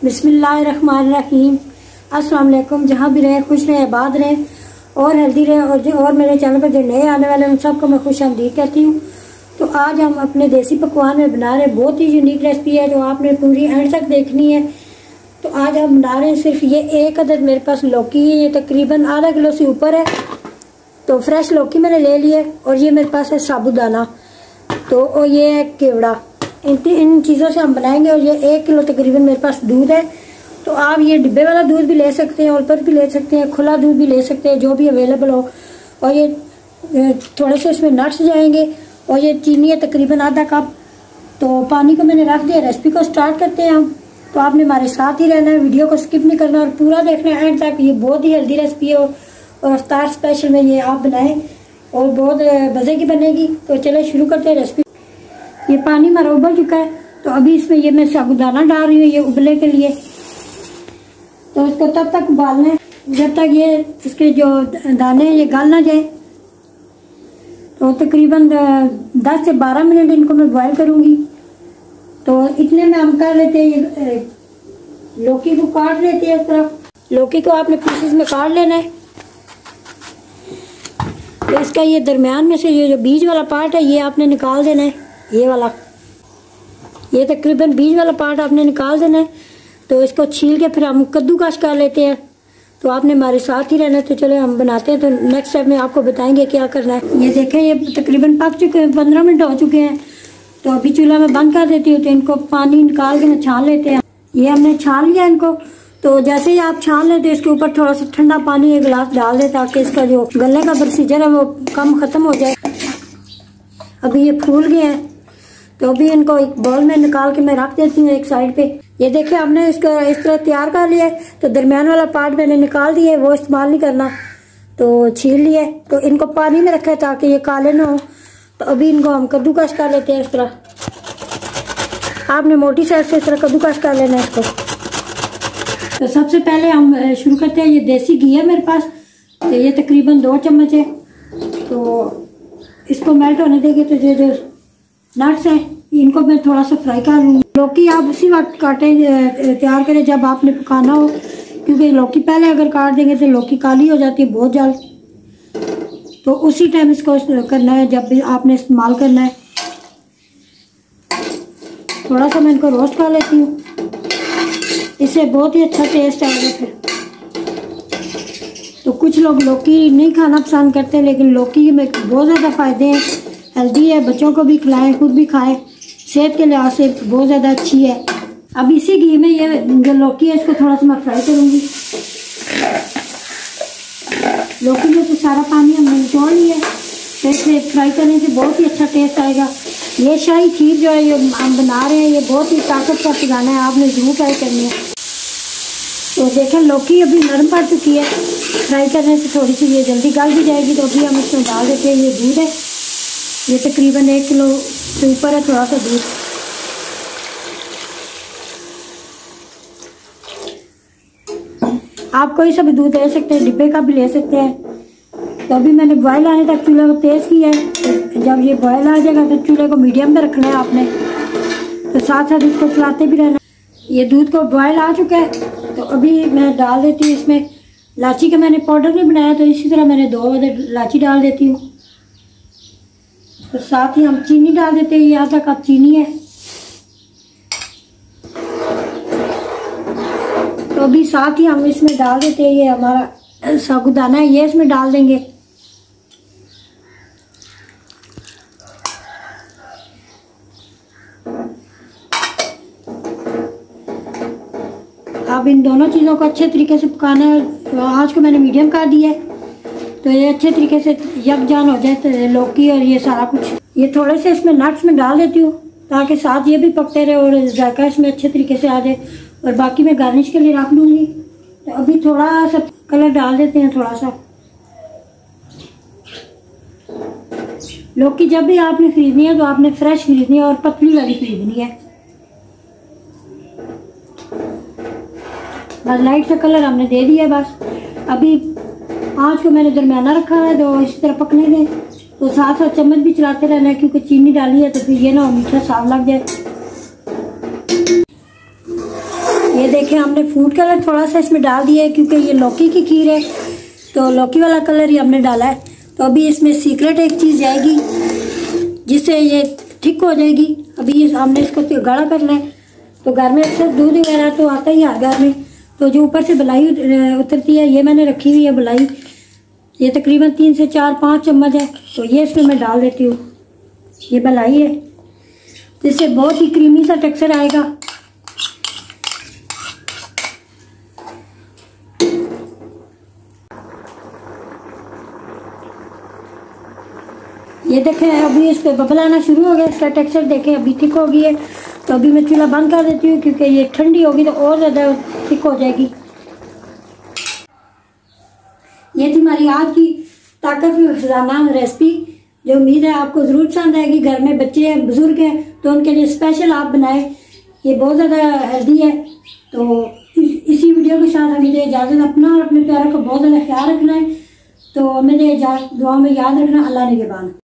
बिस्मिल्लाहिर्रहमानिर्रहीम। अस्सलाम वालेकुम। जहाँ भी रहे खुश रहे, आबाद रहे और हेल्दी रहे। और मेरे चैनल पर जो नए आने वाले हैं उन सबको मैं खुश आमदीद कहती हूँ। तो आज हम अपने देसी पकवान में बना रहे हैं, बहुत ही यूनिक रेसिपी है जो आपने पूरी एंड तक देखनी है। तो आज हम बना रहे हैं सिर्फ ये एक अदद मेरे पास लौकी है, ये तकरीबन आधा किलो से ऊपर है। तो फ्रेश लौकी मैंने ले ली है और ये मेरे पास है साबुदाना, तो और ये है केवड़ा। इन चीज़ों से हम बनाएंगे। और ये 1 किलो तकरीबन मेरे पास दूध है। तो आप ये डिब्बे वाला दूध भी ले सकते हैं, ओल्पर भी ले सकते हैं, खुला दूध भी ले सकते हैं, जो भी अवेलेबल हो। और ये थोड़े से इसमें नट्स जाएंगे और ये चीनी है तकरीबन आधा कप। तो पानी को मैंने रख दिया। रेसिपी को स्टार्ट करते हैं हम। तो आपने हमारे साथ ही रहना है, वीडियो को स्किप नहीं करना और पूरा देखना है एंड तक। ये बहुत ही हेल्दी रेसिपी है और अफ्तार स्पेशल में ये आप बनाएं और बहुत मज़े की बनेगी। तो चले शुरू करते हैं रेसिपी। ये पानी हमारा उबल चुका है, तो अभी इसमें ये मैं साबुदाना डाल रही हूँ ये उबले के लिए। तो इसको तब तक उबालना है जब तक ये इसके जो दाने ये गल ना जाए। तो तकरीबन 10 से 12 मिनट इनको मैं बॉयल करूँगी। तो इतने में हम कर लेते हैं, लौकी को काट लेते हैं। इस तरह लौकी को आपने पीसेस में काट लेना है। तो इसका ये दरमियान में से ये जो बीज वाला पार्ट है ये आपने निकाल देना है, ये वाला। ये तकरीबन बीज वाला पार्ट आपने निकाल देना है। तो इसको छील के फिर हम कद्दूकस कर लेते हैं। तो आपने हमारे साथ ही रहना है। तो चले हम बनाते हैं। तो नेक्स्ट स्टेप में आपको बताएंगे क्या करना है। ये देखें ये तकरीबन पक चुके हैं, 15 मिनट हो चुके हैं। तो अभी चूल्हा में बंद कर देती हूँ। तो इनको पानी निकाल के छान लेते हैं। ये हमने छान लिया इनको। तो जैसे ही आप छान लेते इसके ऊपर थोड़ा सा ठंडा पानी 1 गिलास डाल दें ताकि इसका जो गलने का प्रोसीजर है वो कम ख़त्म हो जाए। अभी ये फूल गए हैं। तो अभी इनको एक बाउल में निकाल के मैं रख देती हूँ एक साइड पे। ये देखिए हमने इसको इस तरह तैयार कर लिया है। तो दरमियान वाला पार्ट मैंने निकाल दिया है, वो इस्तेमाल नहीं करना। तो छील लिया है। तो इनको पानी में रखा है ताकि ये काले ना हो। तो अभी इनको हम कद्दूकस कर लेते हैं। इस तरह आपने मोटी साइड से इस तरह कद्दूकस कर लेना है इसको। तो सबसे पहले हम शुरू करते हैं। ये देसी घी है मेरे पास, तो ये तकरीबन 2 चम्मच है। तो इसको मेल्ट होने देंगे। तो जो नट्स हैं इनको मैं थोड़ा सा फ्राई कर लूँगी। लौकी आप उसी वक्त काटें, तैयार करें जब आपने पकाना हो, क्योंकि लौकी पहले अगर काट देंगे तो लौकी काली हो जाती है बहुत जल्द। तो उसी टाइम इसको करना है जब भी आपने इस्तेमाल करना है। थोड़ा सा मैं इनको रोस्ट कर लेती हूँ, इससे बहुत ही अच्छा टेस्ट आएगा फिर। तो कुछ लोग लौकी नहीं खाना पसंद करते, लेकिन लौकी में बहुत ज़्यादा फ़ायदे हैं, हेल्दी है, बच्चों को भी खिलाएं, खुद भी खाएं, सेहत के लिहाज से बहुत ज़्यादा अच्छी है। अब इसी घी में ये जो लौकी है इसको थोड़ा सा मैं फ्राई करूँगी। लौकी में से सारा पानी हमने निचोड़ लिया है। तो इसे फ्राई करने से बहुत ही अच्छा टेस्ट आएगा। ये शाही खीर जो है ये हम बना रहे हैं, ये बहुत ही ताकत का खजाना है, आपने ज़रूर ट्राई करनी है। तो देखें लौकी अभी नरम पड़ चुकी है, फ्राई करने से थोड़ी सी ये जल्दी गल भी जाएगी। तो अभी हम इसमें डाल देते हैं ये दूध है, ये तकरीबन 1 किलो से ऊपर है थोड़ा सा दूध। आप कोई सा भी दूध ले सकते हैं, डिब्बे का भी ले सकते हैं। तो अभी मैंने बॉयल आने तक चूल्हे को तेज़ किया है। तो जब ये बॉयल आ जाएगा तो चूल्हे को मीडियम पे रखना है आपने। तो साथ साथ इसको चलाते भी रहना। ये दूध को बॉयल आ चुका है। तो अभी मैं डाल देती हूँ इसमें इलायची का मैंने पाउडर नहीं बनाया, तो इसी तरह मैंने 2 इलायची डाल देती हूँ। तो साथ ही हम चीनी डाल देते हैं, ये आधा कप चीनी है। तो अभी साथ ही हम इसमें डाल देते हैं ये हमारा साबुदाना है, ये इसमें डाल देंगे। अब इन दोनों चीज़ों को अच्छे तरीके से पकाना है। तो आँच को मैंने मीडियम कर दिया है। तो ये अच्छे तरीके से यकजान हो जाए, तो लौकी और ये सारा कुछ। ये थोड़े से इसमें नट्स में डाल देती हूँ ताकि साथ ये भी पकते रहे और जायका इसमें अच्छे तरीके से आ जाए। और बाकी मैं गार्निश के लिए रख लूँगी। तो अभी थोड़ा सा कलर डाल देते हैं, थोड़ा सा। लौकी जब भी आपने खरीदनी है तो आपने फ्रेश खरीदनी है और पतली वाली खरीदनी है। बस लाइट सा कलर हमने दे दिया बस। अभी आँच को मैंने दरमियाना रखा है, तो इसी तरह पकने दें। तो साथ साथ चम्मच भी चलाते रहना है, क्योंकि चीनी डाली है तो फिर ये ना मीठा साफ लग जाए। ये देखें देखें हमने फूड कलर थोड़ा सा इसमें डाल दिया है क्योंकि ये लौकी की खीर है, तो लौकी वाला कलर ही हमने डाला है। तो अभी इसमें सीक्रेट एक चीज़ जाएगी जिससे ये थिक हो जाएगी। अभी हमने इसको गाढ़ा करना है। तो घर में अक्सर दूध वगैरह तो आता ही है घर में, तो जो ऊपर से मलाई उतरती है ये मैंने रखी हुई है मलाई, ये तकरीबन 3 से 4-5 चम्मच है। तो ये इसमें मैं डाल देती हूँ, ये मलाई है, जिससे बहुत ही क्रीमी सा टेक्सचर आएगा। ये देखें अभी इस पर बबल आना शुरू हो गया, इसका टेक्सचर देखें अभी थिक हो गई है। तो अभी मैं चूल्हा बंद कर देती हूँ क्योंकि ये ठंडी होगी तो और ज़्यादा थिक हो जाएगी। ये थी हमारी आज की ताकतवर खजाना रेसिपी, जो उम्मीद है आपको ज़रूर पसंद आएगी। घर में बच्चे हैं, बुजुर्ग हैं, तो उनके लिए स्पेशल आप बनाएं। ये बहुत ज़्यादा हेल्दी है। तो इसी वीडियो के साथ हमें इजाज़त, अपना और अपने प्यारों का बहुत ज़्यादा ख्याल रखना है। तो हमें दुआ में याद रखना। अल्लाह निगहबान।